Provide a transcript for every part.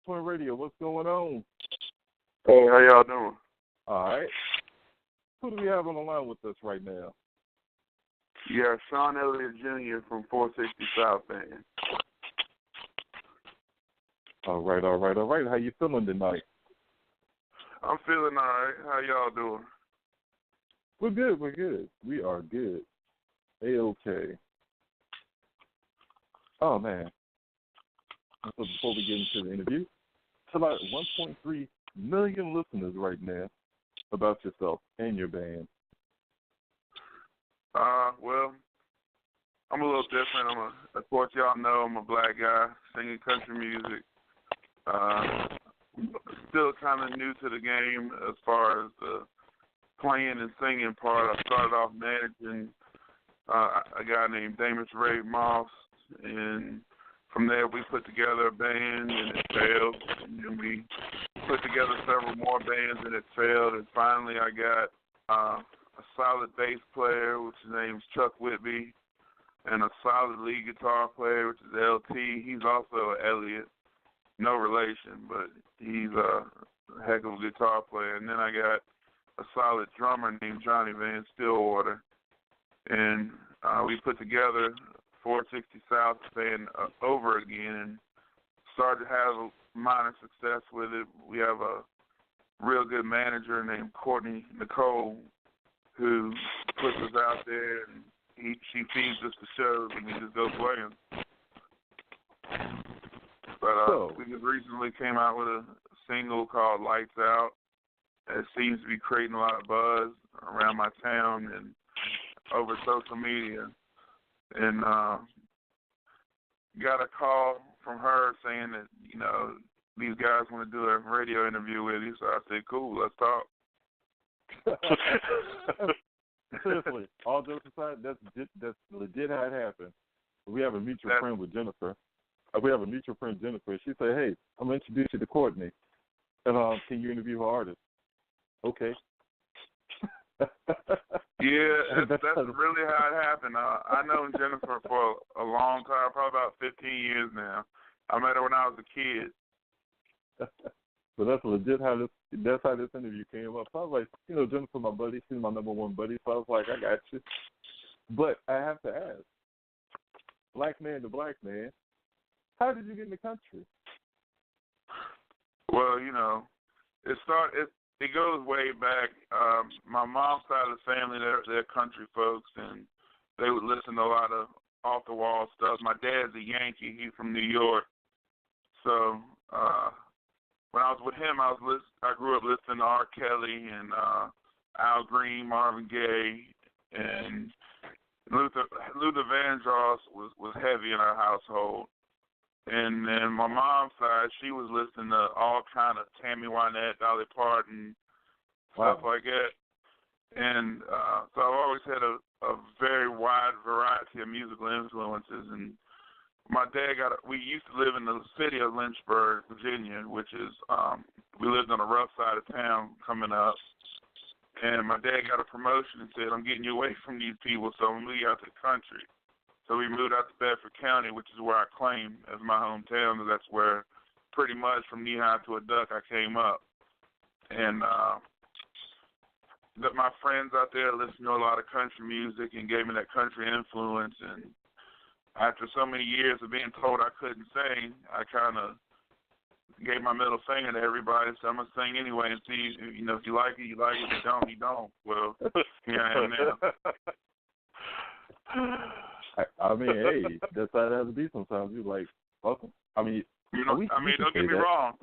Twin Radio. What's going on? Hey, how y'all doing? All right. Who do we have on the line with us right now? Yeah, Sean Elliott Jr. from 460 South End. All right. How you feeling tonight? I'm feeling all right. How y'all doing? We're good. We are good. A-okay. Oh, man. So before we get into the interview, tell about 1.3 million listeners right now about yourself and your band. Well, I'm a little different. Of course, y'all know I'm a black guy singing country music. Still kind of new to the game as far as the playing and singing part. I started off managing a guy named Damus Ray Moss, and from there we put together a band and it failed. And then we put together several more bands and it failed. And finally I got a solid bass player, which is named Chuck Whitby, and a solid lead guitar player, which is LT. He's also an Elliott. No relation, but he's a heck of a guitar player. And then I got a solid drummer named Johnny Van Stillwater. And we put together 460 South band over again and started to have minor success with it. We have a real good manager named Courtney Nicole who puts us out there, and she feeds us the shows, and we just go play them. But we just recently came out with a single called Lights Out. It seems to be creating a lot of buzz around my town and over social media. And got a call from her saying that, you know, these guys want to do a radio interview with you. So I said, cool, let's talk. Seriously, all jokes aside, that's legit how it happened. We have a mutual friend with Jennifer. We have a mutual friend, Jennifer. She said, hey, I'm going to introduce you to Courtney. And can you interview her artist? Okay. Yeah, that's really how it happened. I know Jennifer for a long time, probably about 15 years now. I met her when I was a kid. So that's legit how this interview came up. So I was like, you know, Jennifer, my buddy, she's my number one buddy. So I was like, I got you. But I have to ask, black man to black man, how did you get in the country? Well, you know, it goes way back. My mom's side of the family, they're country folks, and they would listen to a lot of off-the-wall stuff. My dad's a Yankee. He's from New York. So when I was with him, I grew up listening to R. Kelly and Al Green, Marvin Gaye, and Luther Vandross was heavy in our household. And then my mom's side, she was listening to all kind of Tammy Wynette, Dolly Parton, stuff like that. And so I've always had a very wide variety of musical influences. And my dad we used to live in the city of Lynchburg, Virginia, which is, we lived on the rough side of town coming up. And my dad got a promotion and said, I'm getting you away from these people, so I'm moving out to the country. So we moved out to Bedford County, which is where I claim as my hometown. And that's where pretty much from knee-high to a duck I came up. And my friends out there listened to a lot of country music and gave me that country influence. And after so many years of being told I couldn't sing, I kind of gave my middle finger to everybody. So I'm going to sing anyway and see, you know, if you like it, you like it. If you don't, you don't. Well, here I am now. I mean, hey, that's how it has to be sometimes. You're like, welcome. I mean, don't get me wrong.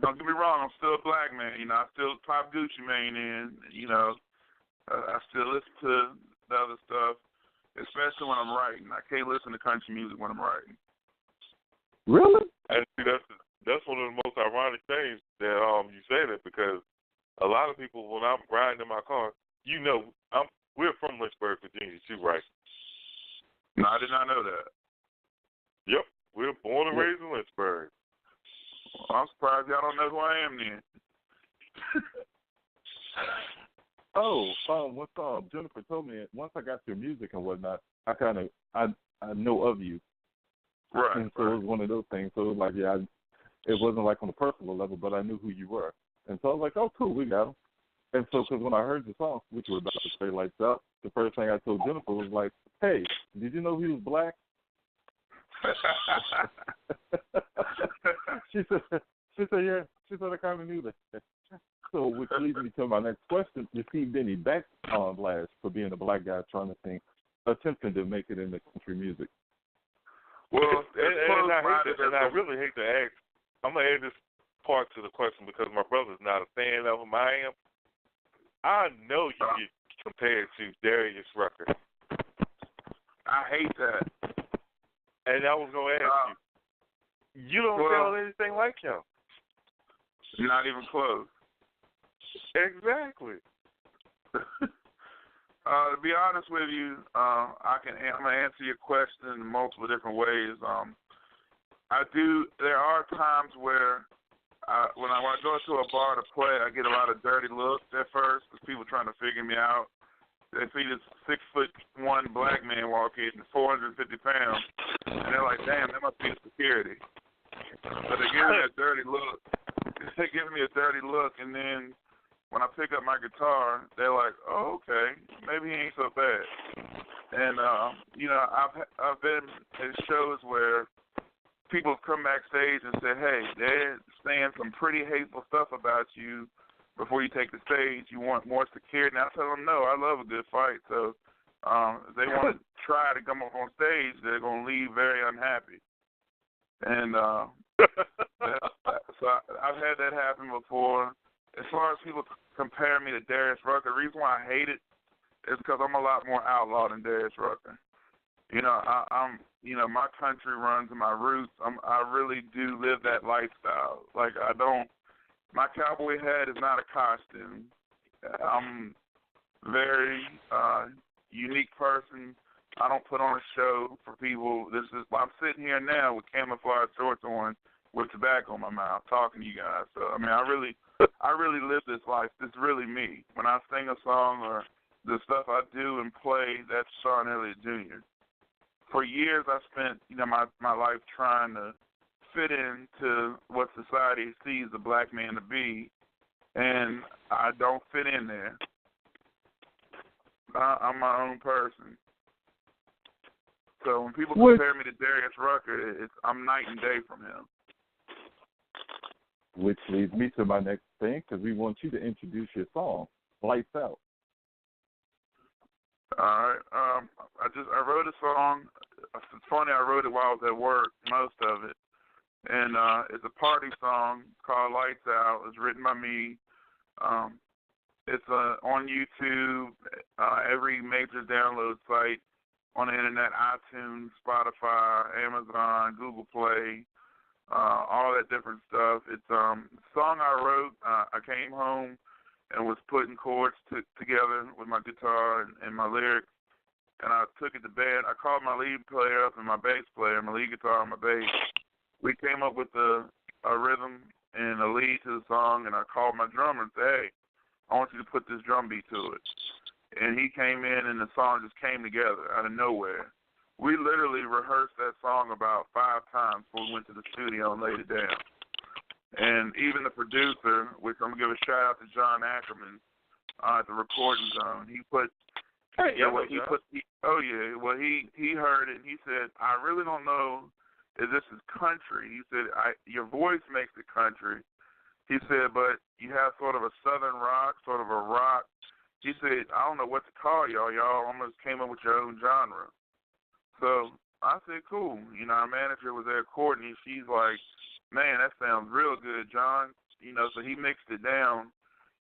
Don't get me wrong. I'm still a black man. You know, I still pop Gucci Mane in. You know, I still listen to the other stuff, especially when I'm writing. I can't listen to country music when I'm writing. Really? And see, that's one of the most ironic things that you say that, because a lot of people, when I'm riding in my car, you know, we're from Lynchburg, Virginia, too, right? No, I did not know that. Yep, we're born and raised in Lynchburg. Well, I'm surprised y'all don't know who I am then. What's up? Jennifer told me once I got your music and whatnot, I know of you. Right. And so it was one of those things. So it was like, yeah, it wasn't like on a personal level, but I knew who you were. And so I was like, oh, cool, we got him. And so, because when I heard the song, which was about to say Lights Out, the first thing I told Jennifer was like, hey, did you know he was black? she said, yeah. She said, I kind of knew that. So, which leads me to my next question. Received any backlash for being a black guy trying to sing, attempting to make it into country music? Well, and I really hate to ask. I'm going to add this part to the question because my brother's not a fan of him. I am. I know you get compared to Darius Rucker. I hate that. And I was going to ask you. You don't sound anything like him. Not even close. Exactly. To be honest with you, I'm going to answer your question in multiple different ways. There are times where when I go to a bar to play, I get a lot of dirty looks at first because people trying to figure me out. They see this 6'1" black man walk in, 450 pounds, and they're like, "Damn, that must be security." But they give me a dirty look. They give me a dirty look, and then when I pick up my guitar, they're like, "Oh, okay, maybe he ain't so bad." And I've been at shows where people have come backstage and said, "Hey, they're saying some pretty hateful stuff about you before you take the stage. You want more security?" And I tell them, "No, I love a good fight." So if they want to try to come up on stage, they're going to leave very unhappy. And so I've had that happen before. As far as people compare me to Darius Rucker, the reason why I hate it is because I'm a lot more outlaw than Darius Rucker. I'm my country runs in my roots. I really do live that lifestyle. Like my cowboy hat is not a costume. I'm a very unique person. I don't put on a show for people. I'm sitting here now with camouflage shorts on with tobacco in my mouth talking to you guys. So I really live this life. It's really me. When I sing a song or the stuff I do and play, that's Sean Elliott Jr. For years, I spent my life trying to fit into what society sees a black man to be, and I don't fit in there. I'm my own person. So when people compare me to Darius Rucker, I'm night and day from him. Which leads me to my next thing, because we want you to introduce your song, Lights Out. All right. I wrote a song. It's funny, I wrote it while I was at work, most of it. And it's a party song called Lights Out. It's written by me. It's on YouTube, every major download site on the internet, iTunes, Spotify, Amazon, Google Play, all that different stuff. It's a song I wrote. I came home and was putting chords together with my guitar and my lyrics, and I took it to bed. I called my lead player up and my bass player, my lead guitar and my bass. We came up with a rhythm and a lead to the song, and I called my drummer and said, "Hey, I want you to put this drum beat to it." And he came in, and the song just came together out of nowhere. We literally rehearsed that song about 5 times before we went to the studio and laid it down. And even the producer, which I'm going to give a shout-out to John Ackerman at the Recording Zone, he put – he heard it, and he said, "I really don't know if this is country." He said, "Your voice makes it country." He said, "But you have sort of a southern rock, sort of a rock." He said, "I don't know what to call y'all. Y'all almost came up with your own genre." So I said, cool. Our manager was there, Courtney. She's like, "Man, that sounds real good, John." So he mixed it down.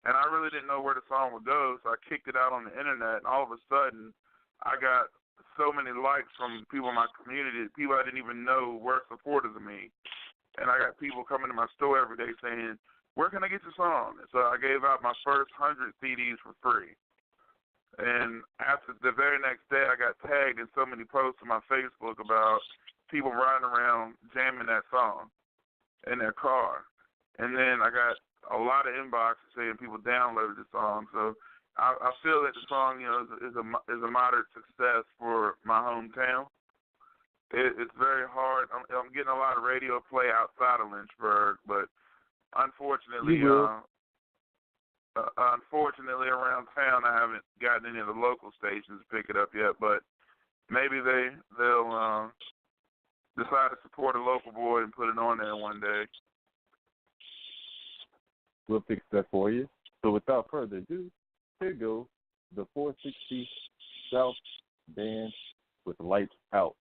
And I really didn't know where the song would go, so I kicked it out on the internet. And all of a sudden, I got so many likes from people in my community, people I didn't even know were supporters of me. And I got people coming to my store every day saying, "Where can I get your song?" So I gave out my first 100 CDs for free. And after the very next day, I got tagged in so many posts on my Facebook about people riding around jamming that song in their car. And then I got a lot of inboxes saying people downloaded the song. So I feel that the song, is a moderate success for my hometown. It's very hard. I'm getting a lot of radio play outside of Lynchburg, but unfortunately, unfortunately around town I haven't gotten any of the local stations to pick it up yet. But maybe they'll decide to support a local boy and put it on there one day. We'll fix that for you. So without further ado, here goes the 460 South Band with Lights Out.